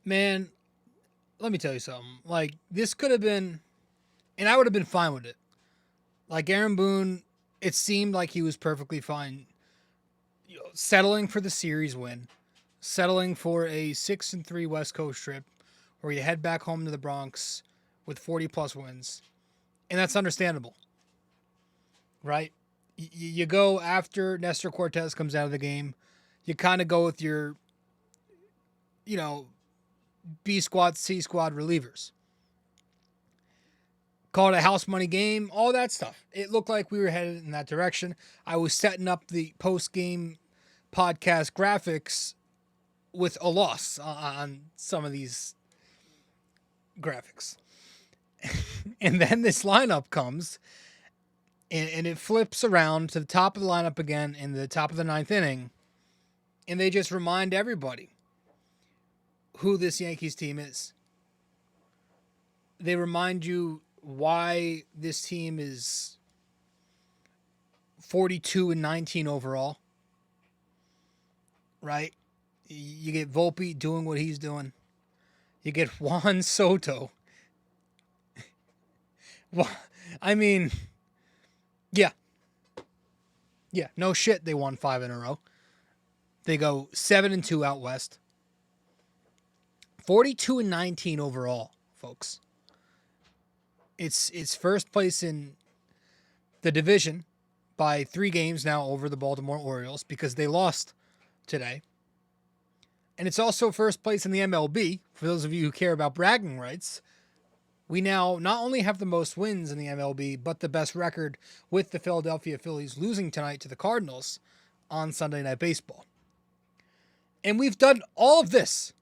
Man, let me tell you something. Like, this could have been, and I would have been fine with it. Like, Aaron Boone, it seemed like he was perfectly fine, settling for the series win, settling for a 6-3 West Coast trip where you head back home to the Bronx with 40 plus wins. And that's understandable, right? You go after Nestor Cortez comes out of the game, you kind of go with your, you know, B squad, C squad relievers. Call it a house money game, all that stuff. It looked like we were headed in that direction. I was setting up the post game podcast graphics with a loss on some of these graphics. And then this lineup comes and it flips around to the top of the lineup again in the top of the ninth inning. And they just remind everybody who this Yankees team is. They remind you why this team is 42-19 overall, right? You get Volpe doing what he's doing. You get Juan Soto. Well, I mean, yeah. Yeah, no shit, they won 5 in a row. They go 7-2 out west. 42-19 overall, folks. It's first place in the division by 3 games now over the Baltimore Orioles because they lost today. And it's also first place in the MLB. For those of you who care about bragging rights, we now not only have the most wins in the MLB, but the best record with the Philadelphia Phillies losing tonight to the Cardinals on Sunday Night Baseball. And we've done all of this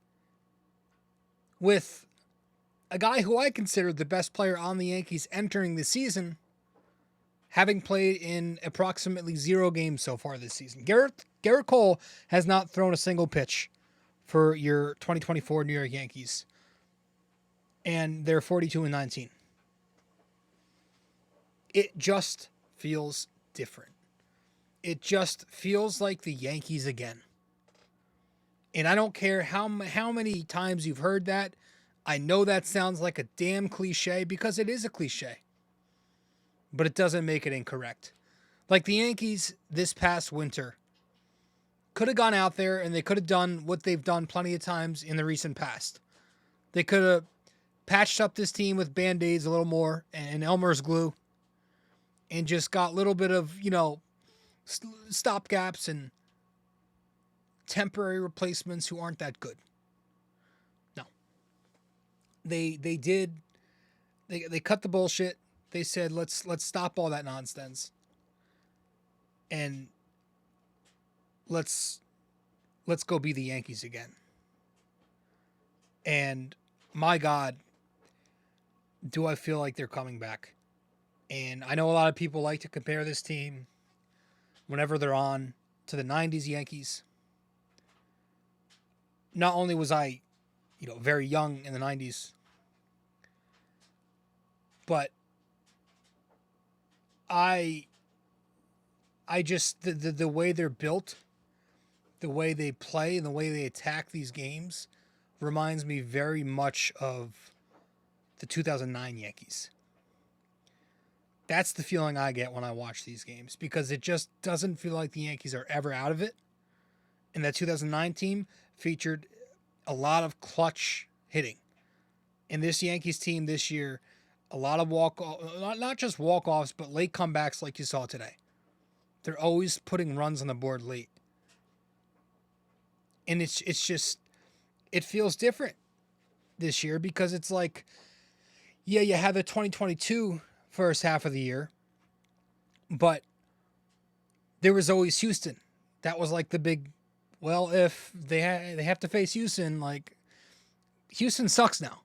with a guy who I consider the best player on the Yankees entering the season, having played in approximately 0 games so far this season. Garrett Cole has not thrown a single pitch for your 2024 New York Yankees, and they're 42-19. It just feels different. It just feels like the Yankees again. And I don't care how many times you've heard that. I know that sounds like a damn cliche because it is a cliche. But it doesn't make it incorrect. Like the Yankees this past winter could have gone out there and they could have done what they've done plenty of times in the recent past. They could have patched up this team with Band-Aids a little more and Elmer's glue and just got a little bit of, stopgaps and temporary replacements who aren't that good. No. They cut the bullshit. They said, let's stop all that nonsense. And let's go be the Yankees again. And my God, do I feel like they're coming back. And I know a lot of people like to compare this team whenever they're on to the 90s Yankees. Not only was I, very young in the 90s, but I just, the way they're built, the way they play, and the way they attack these games reminds me very much of the 2009 Yankees. That's the feeling I get when I watch these games because it just doesn't feel like the Yankees are ever out of it. And that 2009 team featured a lot of clutch hitting. And this Yankees team this year, a lot of not just walk-offs, but late comebacks like you saw today. They're always putting runs on the board late. And it's just, it feels different this year because it's like, yeah, you had the 2022 first half of the year, but there was always Houston. That was like the big, well, if they have to face Houston, like Houston sucks now.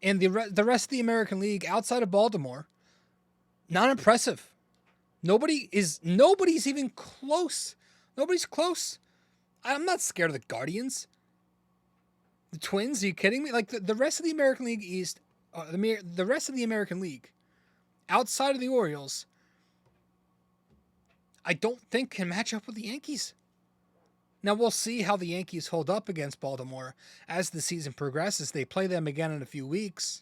And the rest of the American League outside of Baltimore, not impressive. Nobody's even close. Nobody's close. I'm not scared of the Guardians. The Twins, are you kidding me? Like the rest of the American League East, the rest of the American League, outside of the Orioles, I don't think can match up with the Yankees. Now we'll see how the Yankees hold up against Baltimore as the season progresses. They play them again in a few weeks.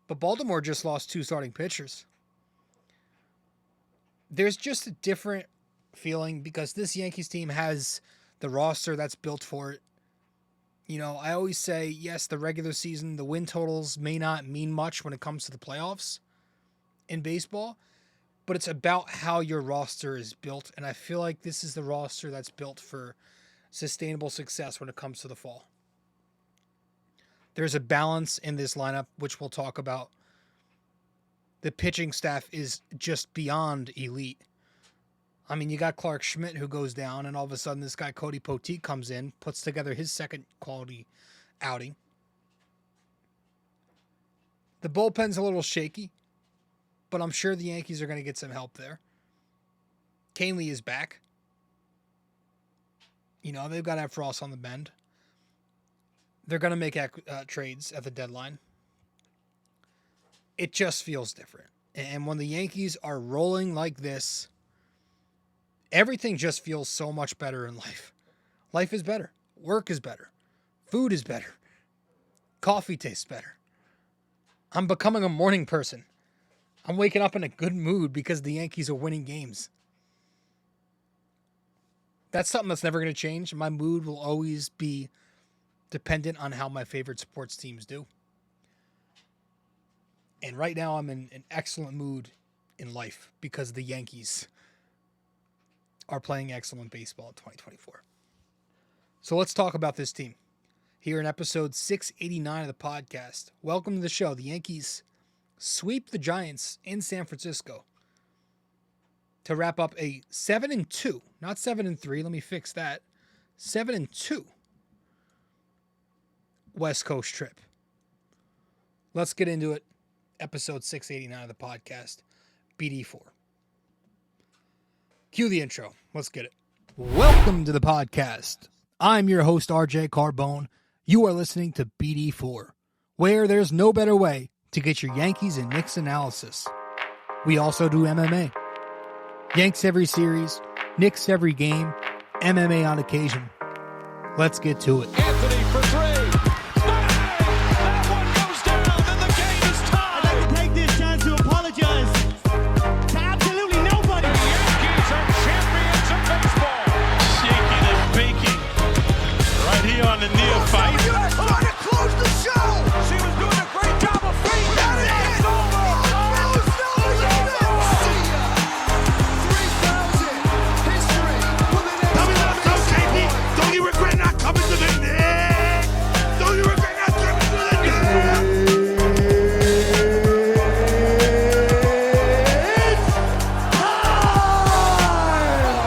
But Baltimore just lost 2 starting pitchers. There's just a different feeling because this Yankees team has the roster that's built for it. You know, I always say, yes, the regular season, the win totals may not mean much when it comes to the playoffs in baseball, but it's about how your roster is built. And I feel like this is the roster that's built for sustainable success when it comes to the fall. There's a balance in this lineup, which we'll talk about. The pitching staff is just beyond elite. I mean, you got Clark Schmidt who goes down, and all of a sudden this guy Cody Poteet comes in, puts together his second quality outing. The bullpen's a little shaky, but I'm sure the Yankees are going to get some help there. Canely is back. You know, they've got to have Frost on the bend. They're going to make trades at the deadline. It just feels different. And when the Yankees are rolling like this, everything just feels so much better in life. Life is better. Work is better. Food is better. Coffee tastes better. I'm becoming a morning person. I'm waking up in a good mood because the Yankees are winning games. That's something that's never going to change. My mood will always be dependent on how my favorite sports teams do. And right now I'm in an excellent mood in life because the Yankees are playing excellent baseball in 2024. So let's talk about this team here in episode 689 of the podcast. Welcome to the show. The Yankees sweep the Giants in San Francisco to wrap up a 7-2, not 7-3. Let me fix that. 7-2 West Coast trip. Let's get into it. Episode 689 of the podcast, BD4. Cue the intro. Let's get it. Welcome to the podcast. I'm your host, RJ Carbone. You are listening to BD4, where there's no better way to get your Yankees and Knicks analysis. We also do MMA. Yanks every series, Knicks every game, MMA on occasion. Let's get to it. Anthony for 3. That one goes down, and the game is tied. I'd like to take this chance to apologize to absolutely nobody. The Yankees are champions of baseball. Shaking and baking right here on the neophyte. Trying to close the show. She was doing a great job of feeding. It's over. Don't you regret not coming to the net? Don't you regret not coming to the net?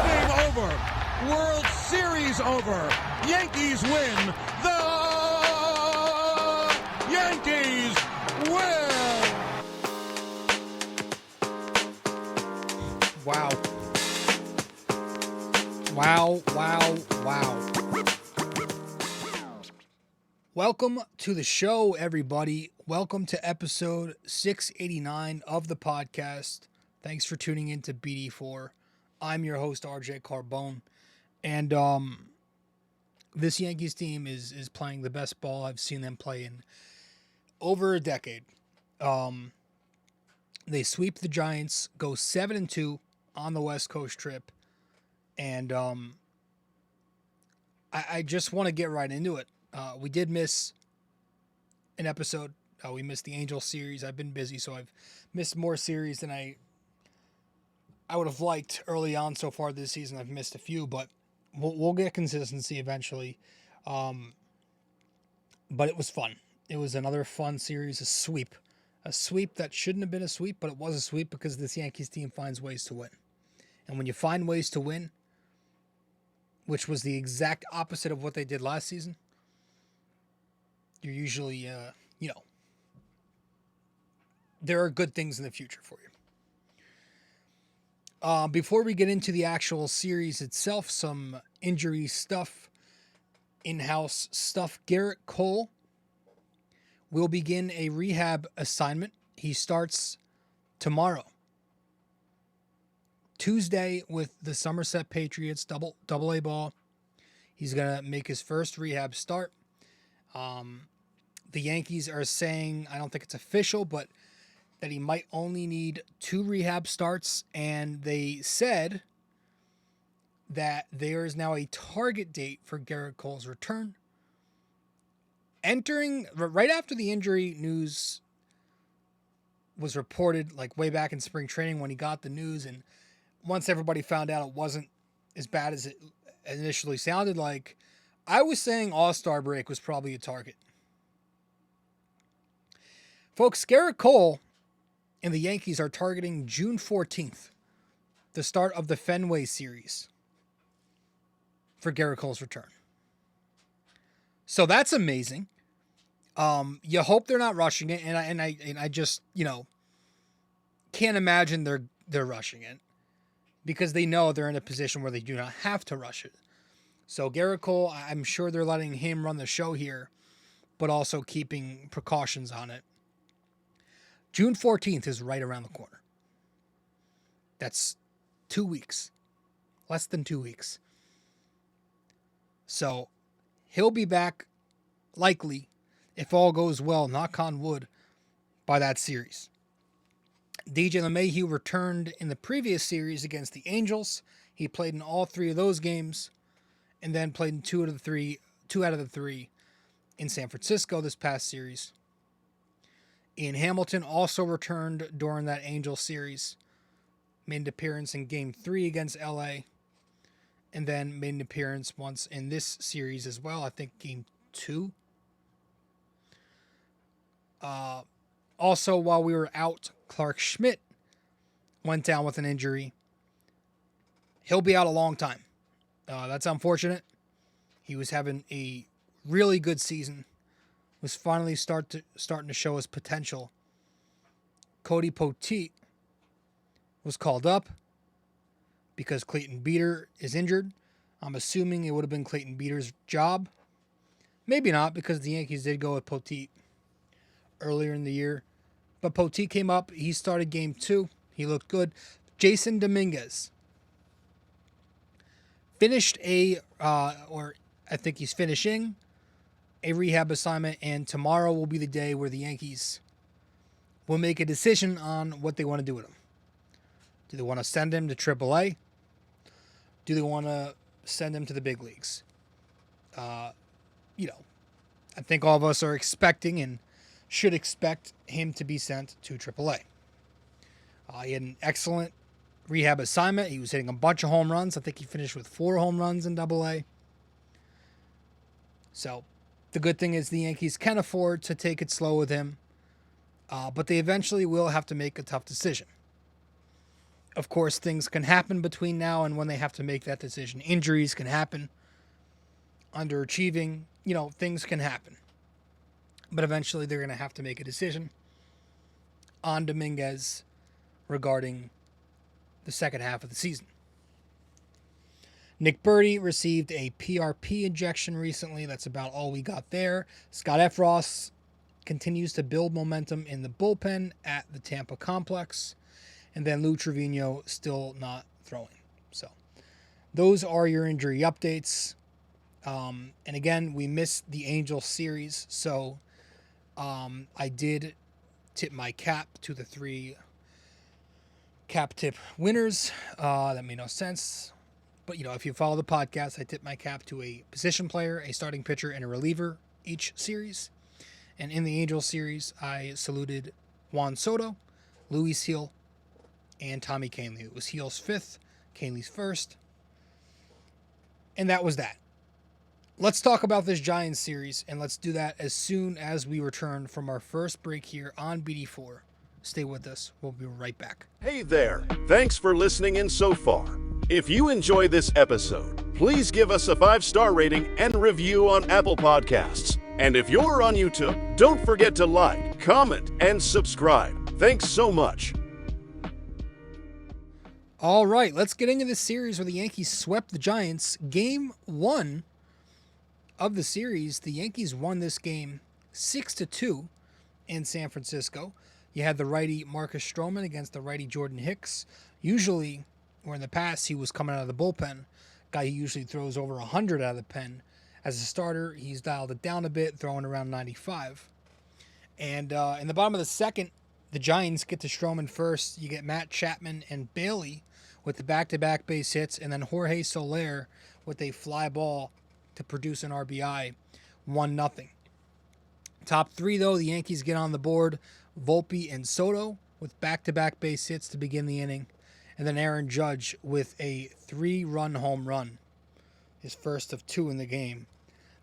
Game over. World Series over. Yankees win. The Yankees win. Wow. Wow, wow, wow. Welcome to the show, everybody. Welcome to episode 689 of the podcast. Thanks for tuning in to BD4. I'm your host, RJ Carbone. And this Yankees team is playing the best ball I've seen them play in over a decade. They sweep the Giants, go 7-2 on the West Coast trip. And I just want to get right into it. We did miss an episode. We missed the Angels series. I've been busy, so I've missed more series than I would have liked early on so far this season. I've missed a few, but we'll get consistency eventually. But it was fun. It was another fun series, a sweep. A sweep that shouldn't have been a sweep, but it was a sweep because this Yankees team finds ways to win. And when you find ways to win, which was the exact opposite of what they did last season, you're usually, there are good things in the future for you. Before we get into the actual series itself, some injury stuff, in-house stuff. Garrett Cole will begin a rehab assignment. He starts tomorrow. Tuesday with the Somerset Patriots double A ball. He's going to make his first rehab start. The Yankees are saying, I don't think it's official, but that he might only need 2 rehab starts. And they said that there is now a target date for Garrett Cole's return. Entering right after the injury news was reported, like way back in spring training when he got the news, and once everybody found out it wasn't as bad as it initially sounded like, I was saying All-Star break was probably a target. Folks, Garrett Cole and the Yankees are targeting June 14th, the start of the Fenway series, for Garrett Cole's return. So that's amazing. You hope they're not rushing it, and I just, can't imagine they're rushing it, because they know they're in a position where they do not have to rush it. So Garrett Cole, I'm sure they're letting him run the show here, but also keeping precautions on it. June 14th is right around the corner. That's 2 weeks. Less than 2 weeks. So he'll be back, likely, if all goes well, knock on wood, by that series. DJ LeMahieu returned in the previous series against the Angels. He played in all 3 of those games, and then played in 2 out of the 3 in San Francisco this past series. Ian Hamilton also returned during that Angels series, made an appearance in Game 3 against LA, and then made an appearance once in this series as well, I think Game 2. Also, while we were out, Clark Schmidt went down with an injury. He'll be out a long time. That's unfortunate. He was having a really good season. Was finally starting to show his potential. Cody Poteet was called up because Clayton Beeter is injured. I'm assuming it would have been Clayton Beeter's job. Maybe not, because the Yankees did go with Poteet earlier in the year. But Poteet came up. He started Game 2. He looked good. Jason Dominguez finished I think he's finishing a rehab assignment, and tomorrow will be the day where the Yankees will make a decision on what they want to do with him. Do they want to send him to AAA? Do they want to send him to the big leagues? I think all of us are expecting and should expect him to be sent to AAA. He had an excellent rehab assignment. He was hitting a bunch of home runs. I think he finished with 4 home runs in AA. So the good thing is the Yankees can afford to take it slow with him, but they eventually will have to make a tough decision. Of course, things can happen between now and when they have to make that decision. Injuries can happen, underachieving, things can happen. But eventually they're going to have to make a decision on Dominguez regarding the second half of the season. Nick Birdie received a PRP injection recently. That's about all we got there. Scott Efros continues to build momentum in the bullpen at the Tampa complex. And then Lou Trevino still not throwing. So those are your injury updates. And again, we missed the Angels series. So I did tip my cap to the 3 cap tip winners. That made no sense. But, if you follow the podcast, I tip my cap to a position player, a starting pitcher, and a reliever each series. And in the Angels series, I saluted Juan Soto, Luis Gil, and Tommy Kahnle. It was Gil's 5th, Kahnle's 1st. And that was that. Let's talk about this Giants series, and let's do that as soon as we return from our first break here on BD4. Stay with us. We'll be right back. Hey there. Thanks for listening in so far. If you enjoy this episode, please give us a 5-star rating and review on Apple Podcasts. And if you're on YouTube, don't forget to like, comment, and subscribe. Thanks so much. All right, let's get into this series where the Yankees swept the Giants. Game 1 of the series, the Yankees won this game 6-2 in San Francisco. You had the righty Marcus Stroman against the righty Jordan Hicks. Usually where in the past he was coming out of the bullpen. Guy who usually throws over 100 out of the pen. As a starter, he's dialed it down a bit, throwing around 95. And in the bottom of the second, the Giants get to Stroman first. You get Matt Chapman and Bailey with the back-to-back base hits, and then Jorge Soler with a fly ball to produce an RBI, 1-0. Top three, though, the Yankees get on the board. Volpe and Soto with back-to-back base hits to begin the inning. And then Aaron Judge with a 3-run home run, his first of 2 in the game.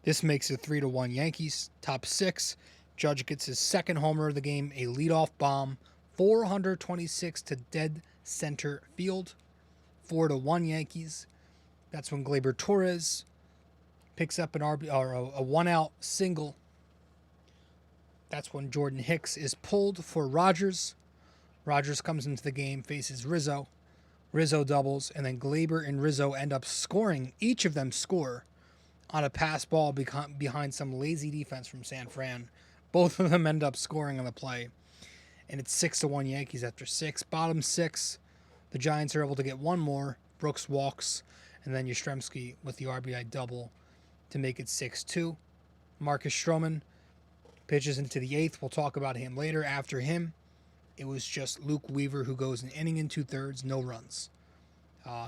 This makes it 3-1 Yankees. Top 6, Judge gets his second homer of the game, a leadoff bomb, 426 to dead center field. 4-1 Yankees. That's when Gleyber Torres picks up an a 1-out single. That's when Jordan Hicks is pulled for Rogers. Rogers comes into the game, faces Rizzo. Rizzo doubles, and then Gleyber and Rizzo end up scoring. Each of them score on a pass ball behind some lazy defense from San Fran. Both of them end up scoring on the play. And it's 6-1 Yankees after 6. Bottom 6, the Giants are able to get one more. Brooks walks, and then Yastrzemski with the RBI double to make it 6-2. Marcus Stroman pitches into the 8th. We'll talk about him later. After him, it was just Luke Weaver who goes an inning and 2/3, no runs.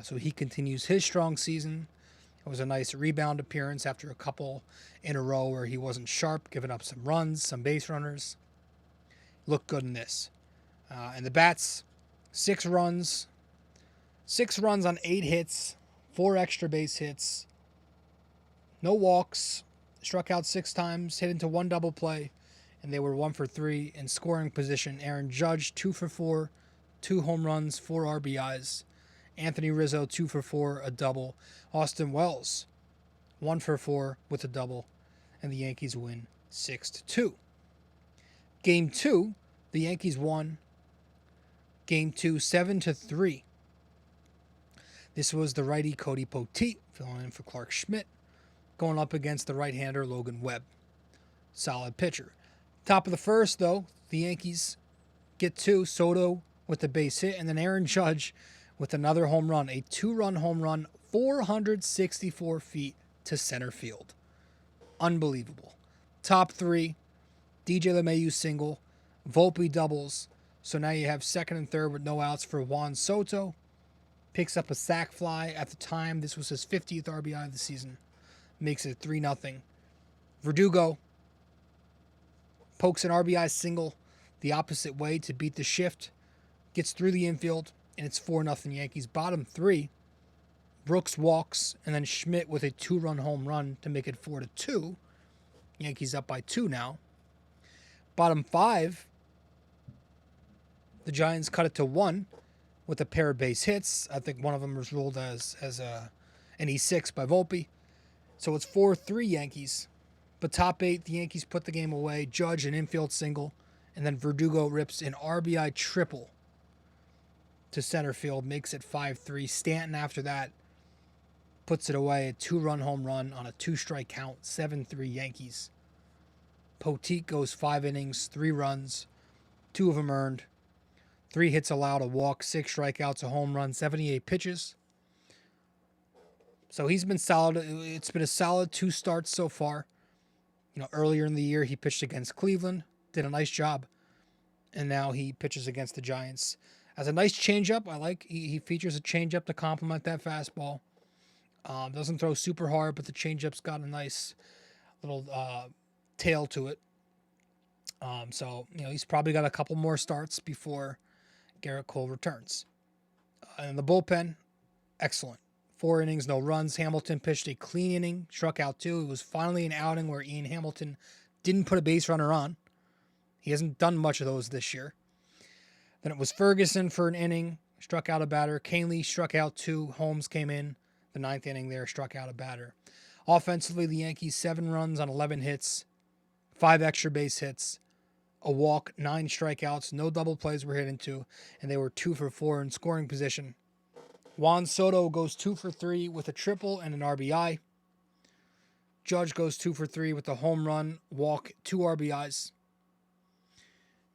So he continues his strong season. It was a nice rebound appearance after a couple in a row where he wasn't sharp, giving up some runs, some base runners. Looked good in this. And the bats, 6 runs. 6 runs on 8 hits, 4 extra base hits. No walks. Struck out 6 times, hit into 1 double play, and they were 1 for 3 in scoring position. Aaron Judge, 2 for 4, 2 home runs, 4 RBIs. Anthony Rizzo, 2 for 4, a double. Austin Wells, 1 for 4 with a double, and the Yankees win 6-2. Game 2, the Yankees won. Game 2, 7-3. This was the righty Cody Poteet filling in for Clark Schmidt, going up against the right-hander Logan Webb. Solid pitcher. Top of the first, though, the Yankees get 2. Soto with the base hit, and then Aaron Judge with another home run, a 2-run home run, 464 feet to center field. Unbelievable. Top 3, DJ LeMahieu single, Volpe doubles. So now you have second and third with no outs for Juan Soto. Picks up a sac fly. At the time, this was his 50th RBI of the season. Makes it 3-0. Verdugo pokes an RBI single the opposite way to beat the shift. Gets through the infield, and it's 4-0 Yankees. Bottom 3, Brooks walks, and then Schmidt with a 2-run home run to make it 4-2. Yankees up by 2 now. Bottom 5, the Giants cut it to 1 with a pair of base hits. I think one of them was ruled as an E6 by Volpe. So it's 4-3 Yankees. But top 8, the Yankees put the game away. Judge an infield single, and then Verdugo rips an RBI triple to center field, makes it 5-3. Stanton after that puts it away, a 2-run home run on a 2-strike count, 7-3 Yankees. Poteet goes 5 innings, 3 runs, 2 of them earned, 3 hits allowed, a walk, 6 strikeouts, a home run, 78 pitches. So he's been solid. It's been a solid 2 starts so far. Earlier in the year, he pitched against Cleveland, did a nice job, and now he pitches against the Giants. Has a nice changeup. I like he features a changeup to complement that fastball. Doesn't throw super hard, but the changeup's got a nice little tail to it. So he's probably got a couple more starts before Garrett Cole returns. And the bullpen, excellent. 4 innings, no runs. Hamilton pitched a clean inning, struck out 2. It was finally an outing where Ian Hamilton didn't put a base runner on. He hasn't done much of those this year. Then it was Ferguson for an inning, struck out a batter. Canely struck out 2. Holmes came in the 9th inning there, struck out a batter. Offensively, the Yankees 7 runs on 11 hits, 5 extra base hits, a walk, 9 strikeouts, no double plays were hit into, and they were 2 for 4 in scoring position. Juan Soto goes 2 for 3 with a triple and an RBI. Judge goes 2 for 3 with a home run, walk, 2 RBIs.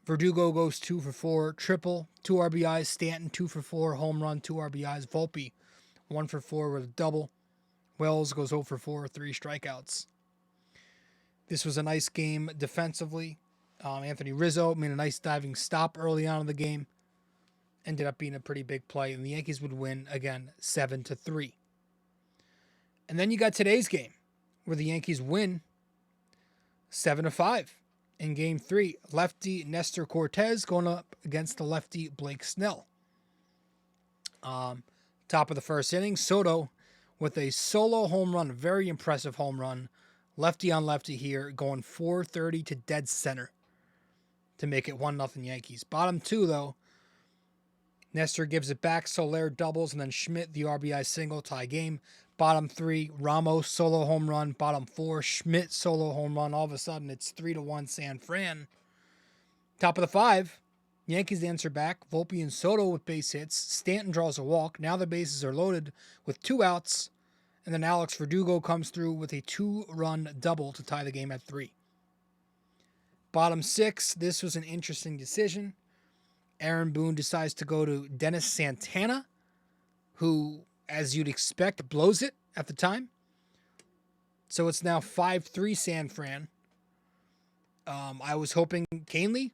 Verdugo goes 2 for 4, triple, 2 RBIs. Stanton 2 for 4, home run, 2 RBIs. Volpe 1 for 4 with a double. Wells goes 0 for 4, 3 strikeouts. This was a nice game defensively. Anthony Rizzo made a nice diving stop early on in the game. Ended up being a pretty big play, and the Yankees would win again 7-3. And then you got today's game, where the Yankees win 7-5 in Game 3. Lefty Nestor Cortez going up against the lefty Blake Snell. Top of the first inning, Soto with a solo home run, very impressive home run. Lefty on lefty here, going 430 to dead center to make it 1-0 Yankees. Bottom 2, though, Nestor gives it back, Soler doubles, and then Schmidt, the RBI single, tie game. Bottom 3, Ramos, solo home run. Bottom 4, Schmidt, solo home run. All of a sudden, it's 3-1 San Fran. Top of the 5, Yankees answer back. Volpe and Soto with base hits. Stanton draws a walk. Now the bases are loaded with 2 outs. And then Alex Verdugo comes through with a 2-run double to tie the game at 3. Bottom 6, this was an interesting decision. Aaron Boone decides to go to Dennis Santana, who, as you'd expect, blows it at the time. So it's now 5-3 San Fran. I was hoping Canely,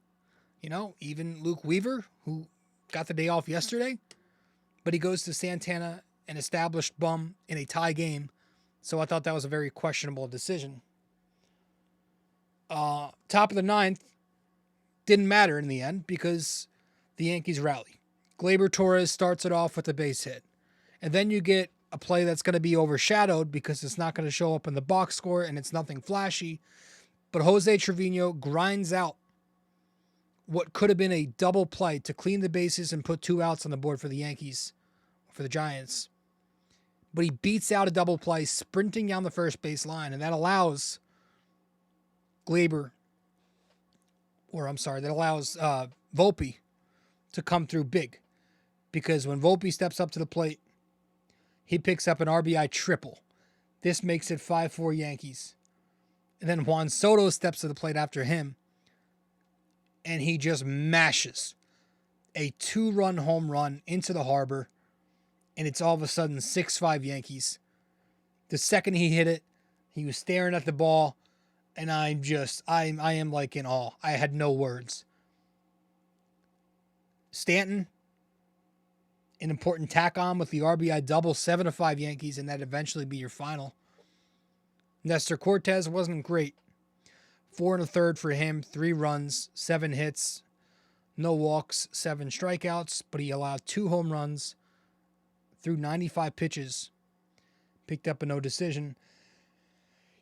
even Luke Weaver, who got the day off yesterday, but he goes to Santana, an established bum, in a tie game. So I thought that was a very questionable decision. Top of the 9th, didn't matter in the end because the Yankees rally. Gleyber Torres starts it off with a base hit. And then you get a play that's going to be overshadowed because it's not going to show up in the box score and it's nothing flashy. But Jose Trevino grinds out what could have been a double play to clean the bases and put 2 outs on the board for the Yankees, for the Giants. But he beats out a double play, sprinting down the first base line, and that allows Volpe to come through big. Because when Volpe steps up to the plate, he picks up an RBI triple. This makes it 5-4 Yankees. And then Juan Soto steps to the plate after him, and he just mashes a 2-run home run into the harbor, and it's all of a sudden 6-5 Yankees. The second he hit it, he was staring at the ball, and I am like in awe. I had no words. Stanton, an important tack on with the RBI double, 7-5 Yankees, and that'd eventually be your final. Nestor Cortez wasn't great. 4 1/3 for him, 3 runs, 7 hits, no walks, 7 strikeouts, but he allowed 2 home runs through 95 pitches. Picked up a no decision.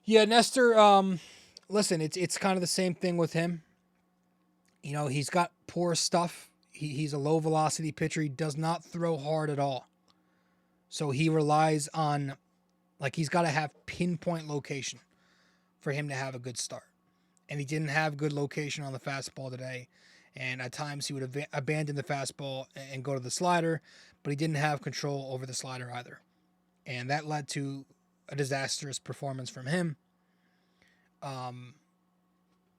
Yeah, Nestor, listen, it's kind of the same thing with him. He's got poor stuff. He's a low velocity pitcher. He does not throw hard at all. So he relies on, he's got to have pinpoint location for him to have a good start. And he didn't have good location on the fastball today. And at times he would abandon the fastball and go to the slider, but he didn't have control over the slider either. And that led to a disastrous performance from him.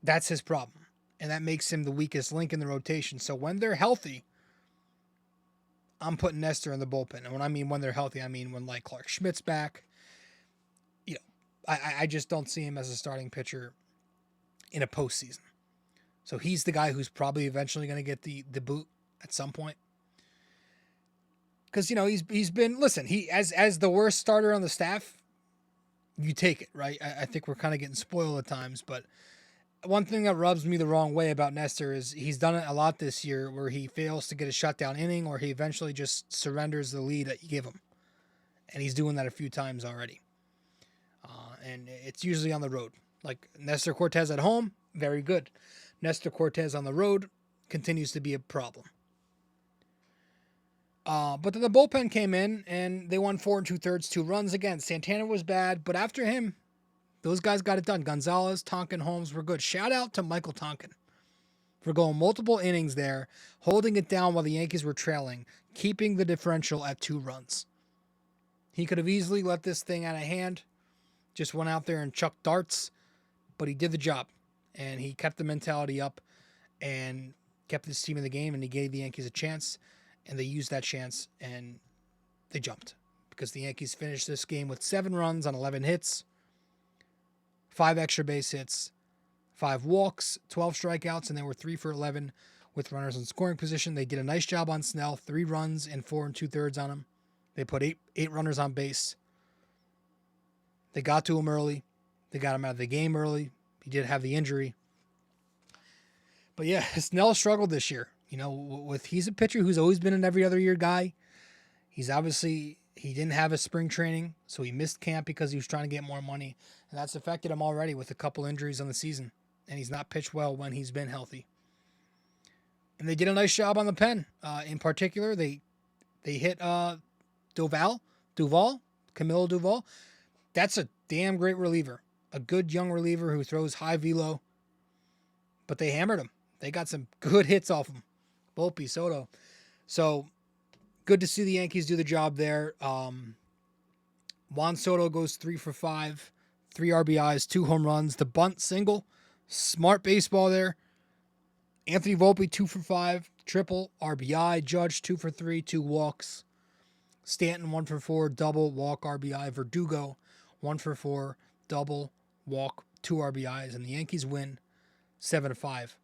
That's his problem. And that makes him the weakest link in the rotation. So when they're healthy, I'm putting Nestor in the bullpen. And when I mean when they're healthy, I mean when Clark Schmidt's back. I just don't see him as a starting pitcher in a postseason. So he's the guy who's probably eventually going to get the boot at some point. Because, he's been, listen, as the worst starter on the staff, you take it, right? I think we're kind of getting spoiled at times, but one thing that rubs me the wrong way about Nestor is he's done it a lot this year where he fails to get a shutdown inning or he eventually just surrenders the lead that you give him. And he's doing that a few times already. And it's usually on the road. Like Nestor Cortez at home, very good. Nestor Cortez on the road continues to be a problem. But then the bullpen came in and they won 4 2/3, 2 runs. Again, Santana was bad, but after him, those guys got it done. Gonzalez, Tonkin, Holmes were good. Shout out to Michael Tonkin for going multiple innings there, holding it down while the Yankees were trailing, keeping the differential at 2 runs. He could have easily let this thing out of hand, just went out there and chucked darts, but he did the job, and he kept the mentality up, and kept this team in the game, and he gave the Yankees a chance, and they used that chance, and they jumped because the Yankees finished this game with 7 runs on 11 hits, 5 extra base hits, 5 walks, 12 strikeouts, and they were 3 for 11 with runners in scoring position. They did a nice job on Snell, 3 runs and 4 2/3 on him. They put eight runners on base. They got to him early. They got him out of the game early. He did have the injury. But yeah, Snell struggled this year. You know, he's a pitcher who's always been an every other year guy. He didn't have a spring training, so he missed camp because he was trying to get more money. And that's affected him already with a couple injuries on the season. And he's not pitched well when he's been healthy. And they did a nice job on the pen. In particular, they hit Camilo Duval. That's a damn great reliever. A good young reliever who throws high velo. But they hammered him. They got some good hits off him. Volpe, Soto. So, good to see the Yankees do the job there. Juan Soto goes 3 for 5. 3 RBIs, 2 home runs. The bunt single. Smart baseball there. Anthony Volpe, 2 for 5. Triple RBI. Judge, 2 for 3. 2 walks. Stanton, 1 for 4. Double, walk, RBI. Verdugo, 1 for 4. Double, walk, 2 RBIs. And the Yankees win 7-5.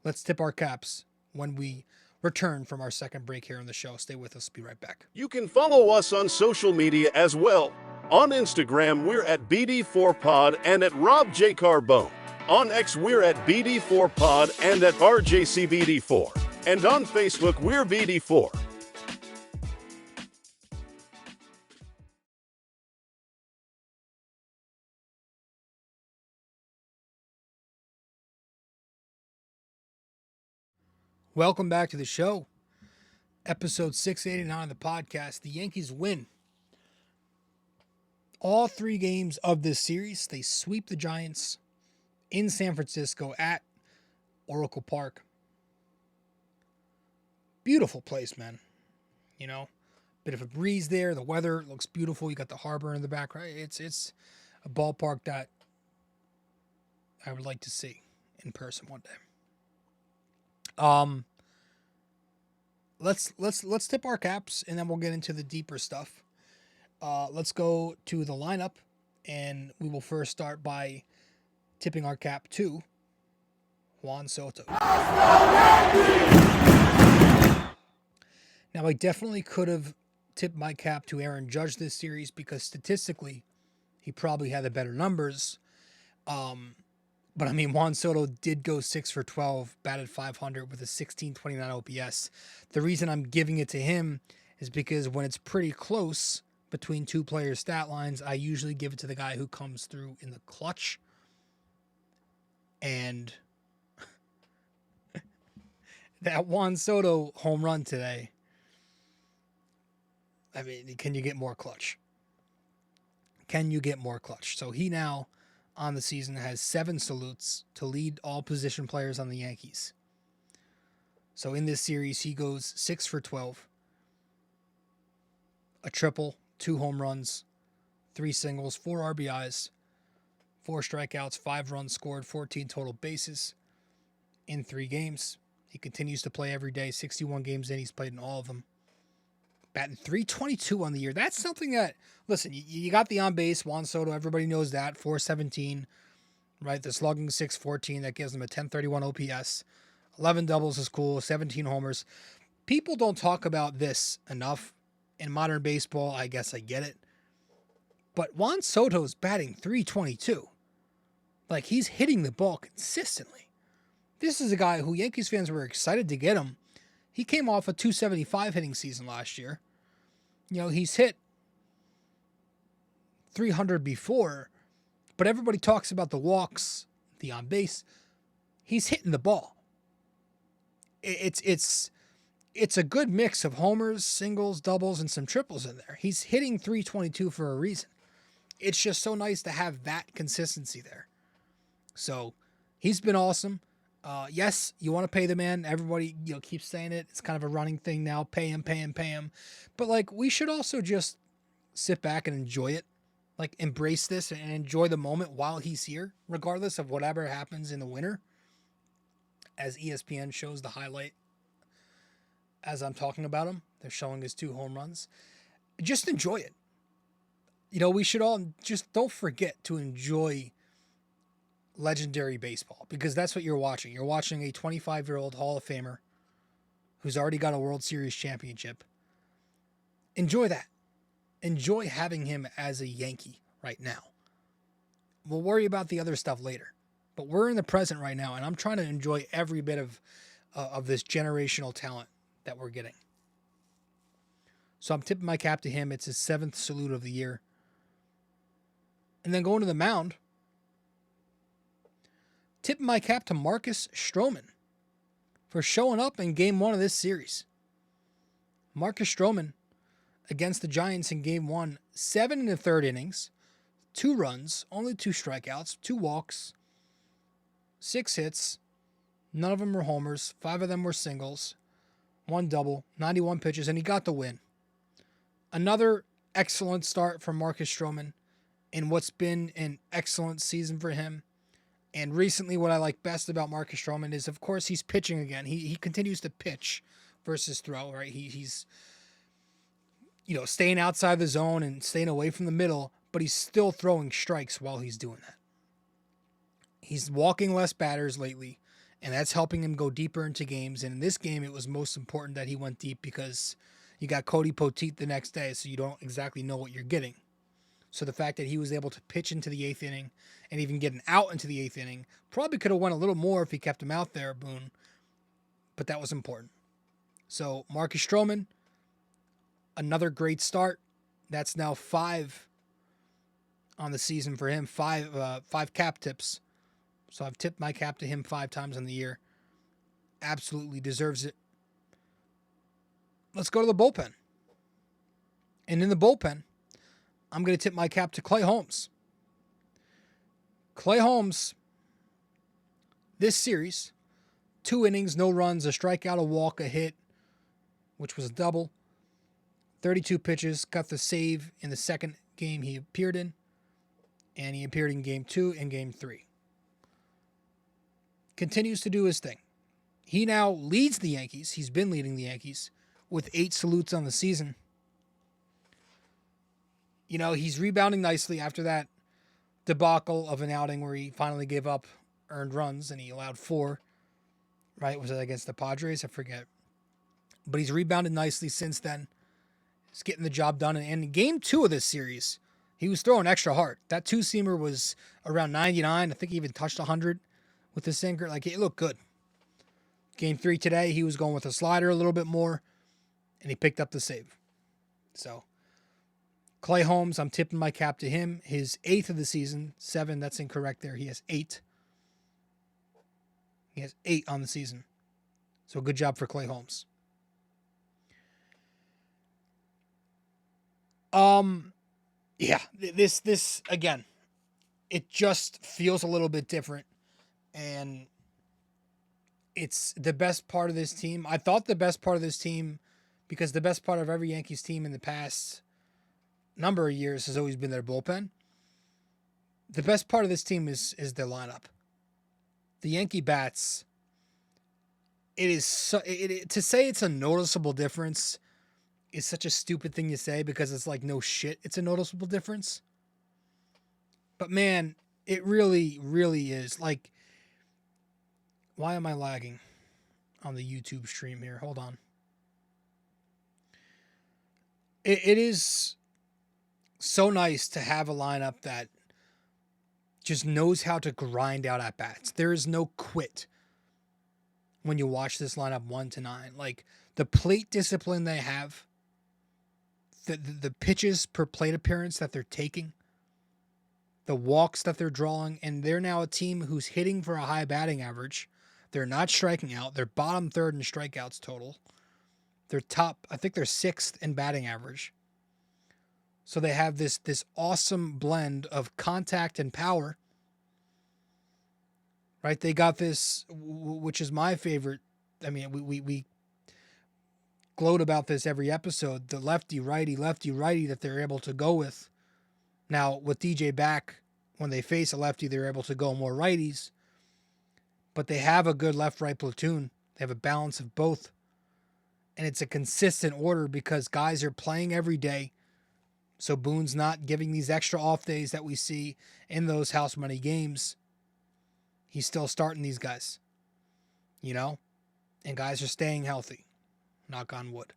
Let's tip our caps when we return from our second break here on the show. Stay with us. Be right back. You can follow us on social media as well. On Instagram, we're at BD4Pod and at Rob J. Carbone. On X, we're at BD4Pod and at RJCBD4. And on Facebook, we're BD4. Welcome back to the show. Episode 689 of the podcast. The Yankees win all 3 games of this series. They sweep the Giants in San Francisco at Oracle Park. Beautiful place, man. You know, bit of a breeze there. The weather looks beautiful. You got the harbor in the background. It's a ballpark that I would like to see in person one day. Let's tip our caps, and then we'll get into the deeper stuff. Let's go to the lineup, and we will first start by tipping our cap to Juan Soto. Now, I definitely could have tipped my cap to Aaron Judge this series because statistically, he probably had the better numbers. But I mean, Juan Soto did go 6 for 12, batted .500 with a 1629 OPS. The reason I'm giving it to him is because when it's pretty close between 2 players' stat lines, I usually give it to the guy who comes through in the clutch. And that Juan Soto home run today, I mean, can you get more clutch? Can you get more clutch? So he now, on the season, has 7 salutes to lead all position players on the Yankees. So in this series, he goes 6 for 12. A triple, 2 home runs, 3 singles, 4 RBIs, 4 strikeouts, 5 runs scored, 14 total bases in 3 games. He continues to play every day. 61 games in, he's played in all of them. Batting .322 on the year. That's something that, listen, you got the on base, Juan Soto, everybody knows that, .417, right? The slugging .614, that gives him a 1031 OPS. 11 doubles is cool, 17 homers. People don't talk about this enough in modern baseball. I guess I get it. But Juan Soto's batting .322. Like, he's hitting the ball consistently. This is a guy who Yankees fans were excited to get him. He came off a .275 hitting season last year. You know, he's hit .300 before, but everybody talks about the walks, the on base. He's hitting the ball. It's a good mix of homers, singles, doubles, and some triples in there. He's hitting .322 for a reason. It's just so nice to have that consistency there. So he's been awesome. Yes, you want to pay the man. Everybody, keeps saying it. It's kind of a running thing now. Pay him. But like, we should also just sit back and enjoy it. Like, embrace this and enjoy the moment while he's here, regardless of whatever happens in the winter. as ESPN shows the highlight as I'm talking about him. They're showing his 2 home runs. Just enjoy it. We should all just don't forget to enjoy legendary baseball, because that's what you're watching. You're watching a 25-year-old Hall of Famer who's already got a World Series championship. Enjoy that. Enjoy having him as a Yankee right now. We'll worry about the other stuff later. But we're in the present right now, and I'm trying to enjoy every bit of this generational talent that we're getting. So I'm tipping my cap to him. It's his 7th salute of the year. And then going to the mound, tipping my cap to Marcus Stroman for showing up in Game 1 of this series. Marcus Stroman against the Giants in Game 1, 7 1/3 innings, 2 runs, only 2 strikeouts, 2 walks, 6 hits. None of them were homers. 5 of them were singles. 1 double, 91 pitches, and he got the win. Another excellent start from Marcus Stroman in what's been an excellent season for him. And recently, what I like best about Marcus Stroman is, of course, he's pitching again. He continues to pitch versus throw, right? He's staying outside the zone and staying away from the middle, but he's still throwing strikes while he's doing that. He's walking less batters lately, and that's helping him go deeper into games. And in this game, it was most important that he went deep because you got Cody Poteet the next day, so you don't exactly know what you're getting. So the fact that he was able to pitch into the 8th inning and even get an out into the 8th inning probably could have went a little more if he kept him out there, Boone. But that was important. So Marcus Stroman, another great start. That's now 5 on the season for him. 5 cap tips. So I've tipped my cap to him 5 times on the year. Absolutely deserves it. Let's go to the bullpen. And in the bullpen, I'm going to tip my cap to Clay Holmes. Clay Holmes, this series, 2 innings, no runs, a strikeout, a walk, a hit, which was a double. 32 pitches, got the save in the second game he appeared in, and he appeared in Game 2 and Game 3. Continues to do his thing. He now leads the Yankees. He's been leading the Yankees with 8 salutes on the season. He's rebounding nicely after that debacle of an outing where he finally gave up earned runs and he allowed 4. Right? Was it against the Padres? I forget. But he's rebounded nicely since then. He's getting the job done. And in Game 2 of this series, he was throwing extra hard. That 2-seamer was around 99. I think he even touched 100 with the sinker. It looked good. Game 3 today, he was going with a slider a little bit more, and he picked up the save. So Clay Holmes, I'm tipping my cap to him. His 8th of the season. 7, that's incorrect there. He has 8. He has 8 on the season. So good job for Clay Holmes. Yeah, this again, it just feels a little bit different, and it's the best part of this team. I thought the best part of this team, because the best part of every Yankees team in the past number of years has always been their bullpen. The best part of this team is their lineup. The Yankee bats. It is to say it's a noticeable difference is such a stupid thing to say, because it's like, no shit, it's a noticeable difference. But man, it really, really is. Like, why am I lagging on the YouTube stream here? Hold on. It is so nice to have a lineup that just knows how to grind out at bats. There is no quit when you watch this lineup 1 to 9. Like, the plate discipline they have, the pitches per plate appearance that they're taking, the walks that they're drawing, and they're now a team who's hitting for a high batting average. They're not striking out. They're bottom 3rd in strikeouts total. They're top, I think they're 6th in batting average. So they have this awesome blend of contact and power. Right? They got this, which is my favorite. I mean, we gloat about this every episode, the lefty righty that they're able to go with. Now with DJ back, when they face a lefty, they're able to go more righties. but they have a good left-right platoon. They have a balance of both. And it's a consistent order because guys are playing every day. So Boone's not giving these extra off days that we see in those house money games. He's still starting these guys, you know, and guys are staying healthy. Knock on wood.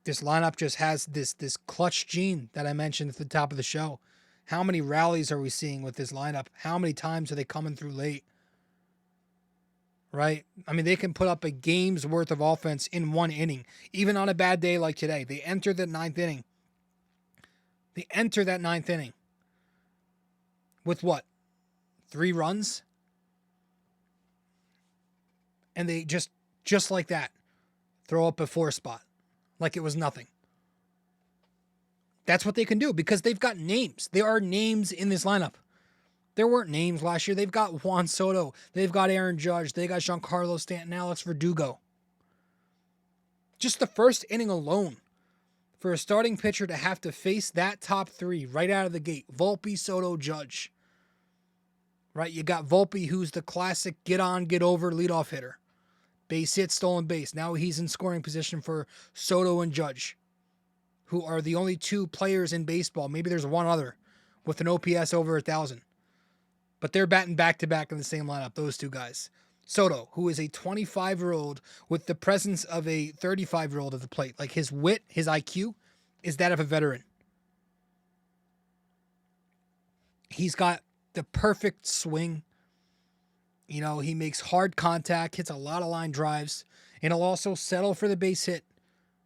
This lineup just has this clutch gene that I mentioned at the top of the show. How many rallies are we seeing with this lineup? How many times are they coming through late? Right? I mean, they can put up a game's worth of offense in one inning, even on a bad day like today. They enter the ninth inning. They enter that ninth inning with what? 3 runs? And they just like that, throw up a 4 spot like it was nothing. That's what they can do because they've got names. There are names in this lineup. There weren't names last year. They've got Juan Soto. They've got Aaron Judge. They got Giancarlo Stanton, Alex Verdugo. Just the first inning alone, for a starting pitcher to have to face that top 3 right out of the gate, Volpe, Soto, Judge. Right? You got Volpe, who's the classic get on, get over leadoff hitter. Base hit, stolen base. Now he's in scoring position for Soto and Judge, who are the only 2 players in baseball. Maybe there's one other with an OPS over 1,000. But they're batting back-to-back in the same lineup, those 2 guys. Soto, who is a 25-year-old with the presence of a 35-year-old at the plate. Like his wit, his IQ, is that of a veteran. He's got the perfect swing. You know, he makes hard contact, hits a lot of line drives, and he'll also settle for the base hit.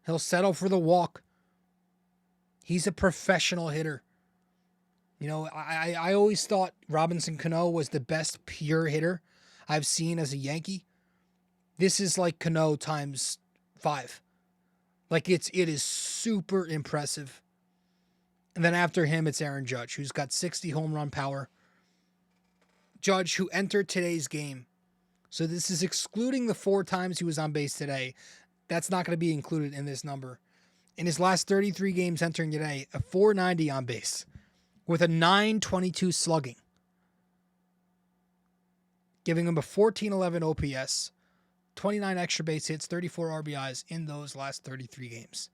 He'll settle for the walk. He's a professional hitter. You know, I always thought Robinson Cano was the best pure hitter I've seen as a Yankee. This is like Cano times 5. Like it is super impressive. And then after him, it's Aaron Judge, who's got 60 home run power. Judge, who entered today's game. So this is excluding the 4 times he was on base today. That's not going to be included in this number. In his last 33 games entering today, a 490 on base with a 922 slugging, giving him a 1411 OPS, 29 extra base hits, 34 RBIs in those last 33 games.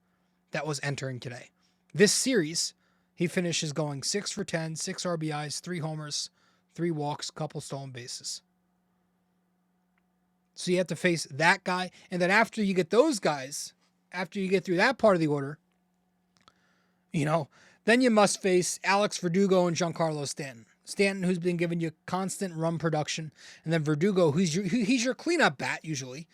That was entering today. This series, he finishes going 6 for 10, 6 RBIs, 3 homers, 3 walks, couple stolen bases. So you have to face that guy. And then after you get those guys, after you get through that part of the order, you know, then you must face Alex Verdugo and Giancarlo Stanton. Stanton, who's been giving you constant run production, and then Verdugo, he's your cleanup bat usually.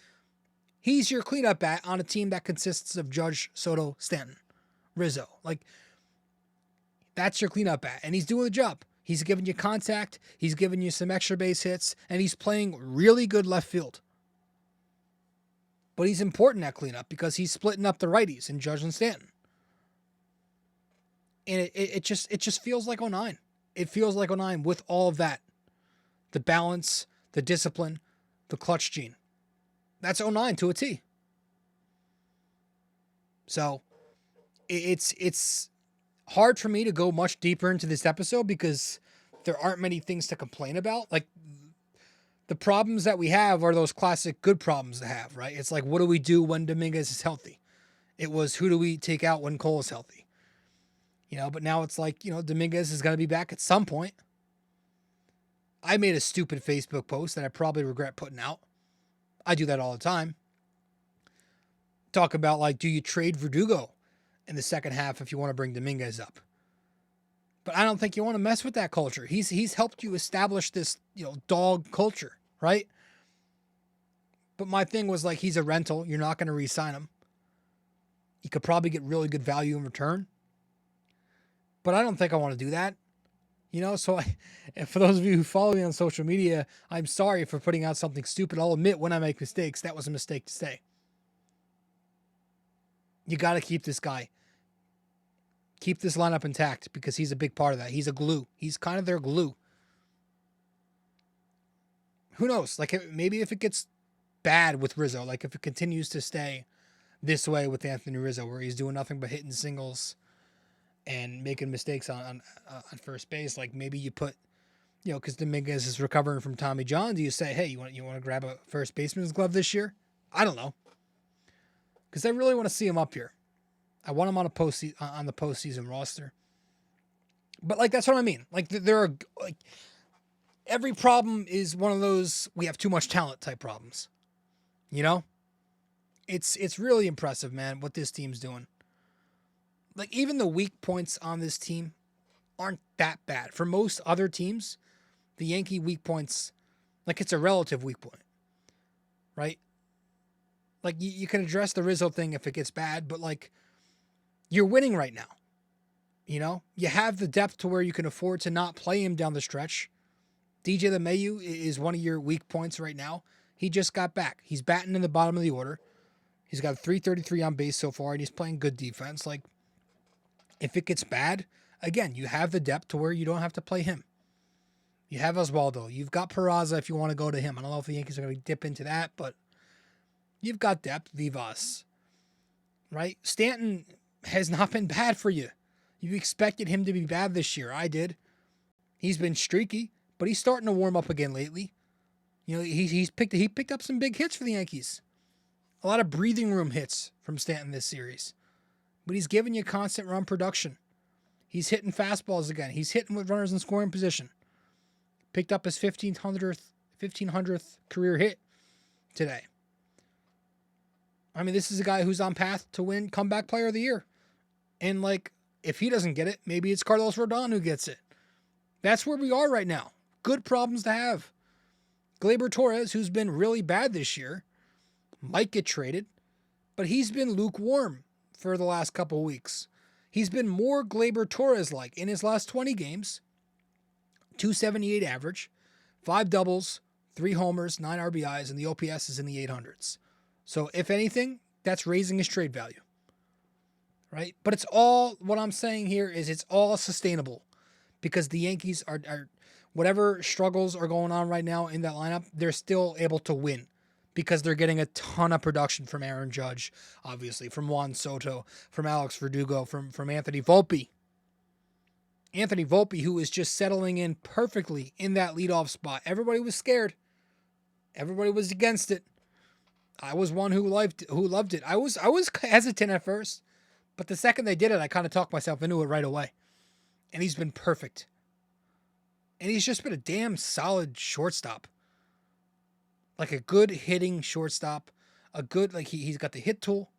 He's your cleanup bat on a team that consists of Judge, Soto, Stanton, Rizzo. Like, that's your cleanup bat, and he's doing the job. He's giving you contact, he's giving you some extra base hits, and he's playing really good left field. But he's important at cleanup because he's splitting up the righties in Judge and Stanton. And it just feels like '09. It feels like '09 with all of that. The balance, the discipline, the clutch gene. That's '09 to a T. So it's hard for me to go much deeper into this episode because there aren't many things to complain about. Like, the problems that we have are those classic good problems to have, right? It's like, what do we do when Dominguez is healthy? It was, who do we take out when Cole is healthy? You know, but now it's like, you know, Dominguez is going to be back at some point. I made a stupid Facebook post that I probably regret putting out. I do that all the time. Talk about, like, do you trade Verdugo in the second half if you want to bring Dominguez up? But I don't think you want to mess with that culture. He's helped you establish this, you know, dog culture, right? But my thing was, like, he's a rental. You're not going to re-sign him. You could probably get really good value in return. But I don't think I want to do that. You know, so for those of you who follow me on social media, I'm sorry for putting out something stupid. I'll admit when I make mistakes, that was a mistake to say. You got to keep this guy. Keep this lineup intact because he's a big part of that. He's a glue. He's kind of their glue. Who knows? Like, maybe if it gets bad with Rizzo, like if it continues to stay this way with Anthony Rizzo, where he's doing nothing but hitting singles and making mistakes on first base, like maybe you put, because Dominguez is recovering from Tommy John. Do you say, hey, you want to grab a first baseman's glove this year? I don't know, because I really want to see him up here. I want him on the postseason roster. But like that's what I mean. Like there are like every problem is one of those we have too much talent type problems. You know, it's really impressive, man, what this team's doing. Like even the weak points on this team aren't that bad. For most other teams, the Yankee weak points, like it's a relative weak point, right? Like you can address the Rizzo thing if it gets bad, but like you're winning right now. You know, you have the depth to where you can afford to not play him down the stretch. DJ LeMahieu is one of your weak points right now. He just got back. He's batting in the bottom of the order. He's got 333 on base so far, and he's playing good defense. Like, if it gets bad, again, you have the depth to where you don't have to play him. You have Oswaldo. You've got Peraza if you want to go to him. I don't know if the Yankees are going to dip into that, but you've got depth. Vivas, right? Stanton has not been bad for you. You expected him to be bad this year. I did. He's been streaky, but he's starting to warm up again lately. You know, he picked up some big hits for the Yankees. A lot of breathing room hits from Stanton this series. But he's giving you constant run production. He's hitting fastballs again. He's hitting with runners in scoring position. Picked up his 1500th career hit today. I mean, this is a guy who's on path to win comeback player of the year. And like, if he doesn't get it, maybe it's Carlos Rodon who gets it. That's where we are right now. Good problems to have. Gleyber Torres, who's been really bad this year, might get traded, but he's been lukewarm for the last couple weeks. He's been more Gleyber Torres-like in his last 20 games. 278 average, 5 doubles, 3 homers, 9 RBIs, and the OPS is in the 800s. So if anything, that's raising his trade value. Right? But it's all, what I'm saying here is it's all sustainable because the Yankees are whatever struggles are going on right now in that lineup, they're still able to win because they're getting a ton of production from Aaron Judge, obviously, from Juan Soto, from Alex Verdugo, from Anthony Volpe. Anthony Volpe, who is just settling in perfectly in that leadoff spot. Everybody was scared. Everybody was against it. I was one who loved it. I was hesitant at first, but the second they did it, I kind of talked myself into it right away. And he's been perfect. And he's just been a damn solid shortstop. Like a good hitting shortstop. He's got the hit tool.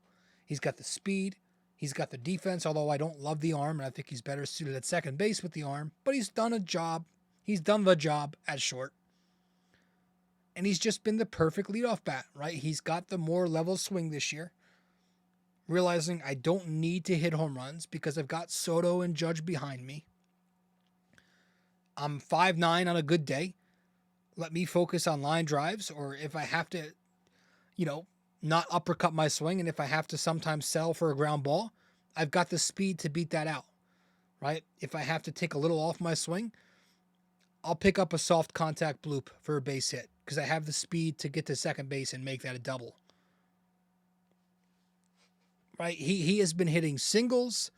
He's got the speed. He's got the defense, although I don't love the arm, and I think he's better suited at second base with the arm. But he's done a job. He's done the job at short. And he's just been the perfect leadoff bat, right? He's got the more level swing this year. Realizing I don't need to hit home runs because I've got Soto and Judge behind me. I'm 5'9" on a good day. Let me focus on line drives, or if I have to, not uppercut my swing, and if I have to sometimes settle for a ground ball, I've got the speed to beat that out, right? If I have to take a little off my swing, I'll pick up a soft contact bloop for a base hit because I have the speed to get to second base and make that a double. Right? He has been hitting singles,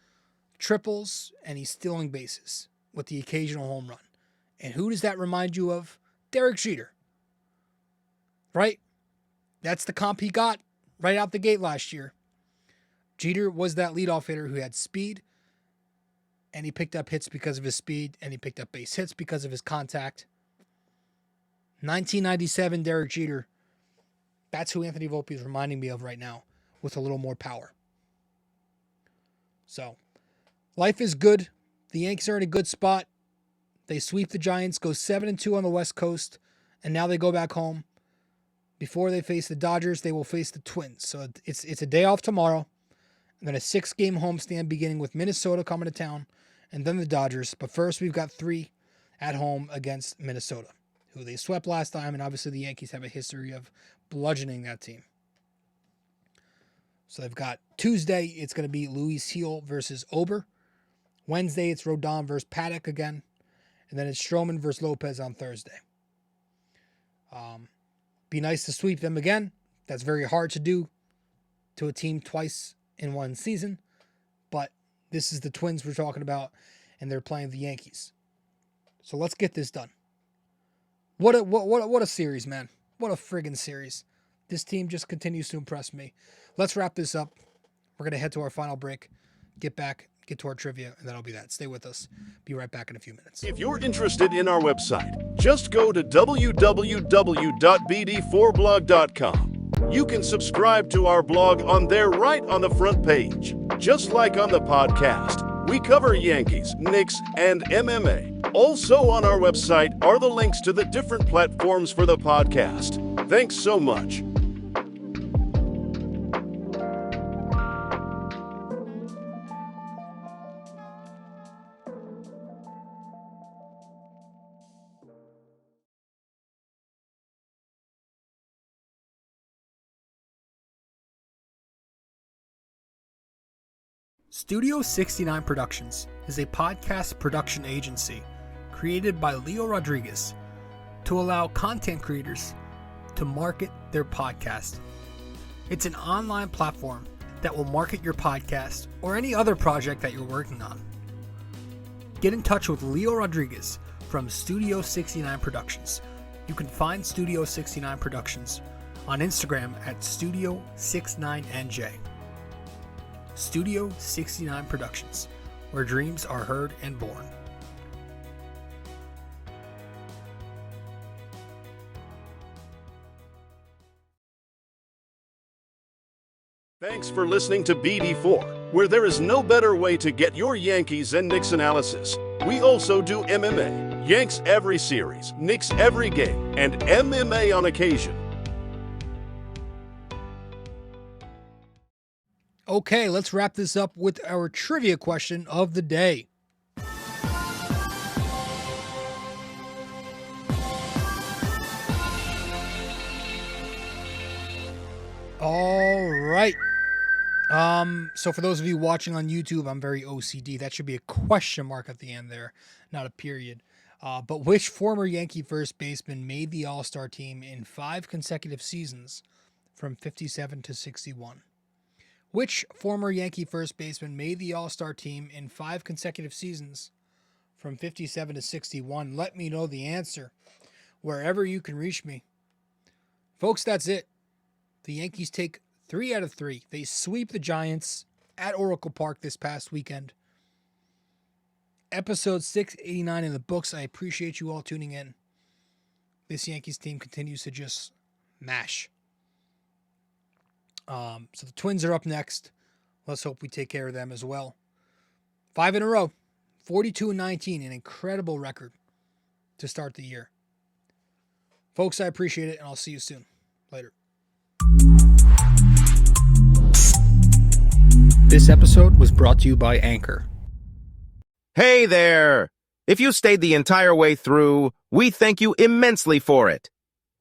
triples, and he's stealing bases with the occasional home run. And who does that remind you of? Derek Jeter. Right? That's the comp he got right out the gate last year. Jeter was that leadoff hitter who had speed, and he picked up hits because of his speed, and he picked up base hits because of his contact. 1997 Derek Jeter. That's who Anthony Volpe is reminding me of right now with a little more power. So, life is good. The Yankees are in a good spot. They sweep the Giants, go 7-2 on the West Coast, and now they go back home. Before they face the Dodgers, they will face the Twins. So it's a day off tomorrow, and then a 6-game homestand beginning with Minnesota coming to town, and then the Dodgers. But first, we've got 3 at home against Minnesota, who they swept last time, and obviously the Yankees have a history of bludgeoning that team. So they've got Tuesday, it's going to be Luis Heel versus Ober. Wednesday, it's Rodon versus Paddock again. And then it's Stroman versus Lopez on Thursday. Be nice to sweep them again. That's very hard to do to a team twice in one season. But this is the Twins we're talking about, and they're playing the Yankees. So let's get this done. What a series, man. What a friggin' series. This team just continues to impress me. Let's wrap this up. We're going to head to our final break, get back, get to our trivia, and that'll be that. Stay with us. Be right back in a few minutes. If you're interested in our website, just go to www.bd4blog.com. You can subscribe to our blog on there right on the front page. Just like on the podcast, we cover Yankees, Knicks, and MMA. Also on our website are the links to the different platforms for the podcast. Thanks so much. Studio 69 Productions is a podcast production agency created by Leo Rodriguez to allow content creators to market their podcast. It's an online platform that will market your podcast or any other project that you're working on. Get in touch with Leo Rodriguez from Studio 69 Productions. You can find Studio 69 Productions on Instagram at Studio69NJ. Studio 69 Productions, where dreams are heard and born. Thanks for listening to BD4, where there is no better way to get your Yankees and Knicks analysis. We also do MMA, Yanks every series, Knicks every game, and MMA on occasion. Okay, let's wrap this up with our trivia question of the day. All right. So for those of you watching on YouTube, I'm very OCD. That should be a question mark at the end there, not a period. But which former Yankee first baseman made the All-Star team in 5 consecutive seasons from 57 to 61? Which former Yankee first baseman made the All-Star team in 5 consecutive seasons from 57 to 61? Let me know the answer wherever you can reach me. Folks, that's it. The Yankees take 3 out of 3. They sweep the Giants at Oracle Park this past weekend. Episode 689 in the books. I appreciate you all tuning in. This Yankees team continues to just mash. So the Twins are up next. Let's hope we take care of them as well. 5 in a row. 42-19. An incredible record to start the year. Folks, I appreciate it, and I'll see you soon. Later. This episode was brought to you by Anchor. Hey there! If you stayed the entire way through, we thank you immensely for it.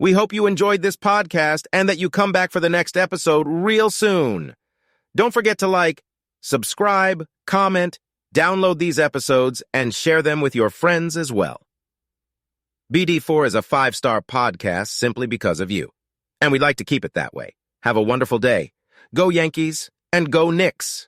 We hope you enjoyed this podcast and that you come back for the next episode real soon. Don't forget to like, subscribe, comment, download these episodes, and share them with your friends as well. BD4 is a 5-star podcast simply because of you. And we'd like to keep it that way. Have a wonderful day. Go Yankees and go Knicks!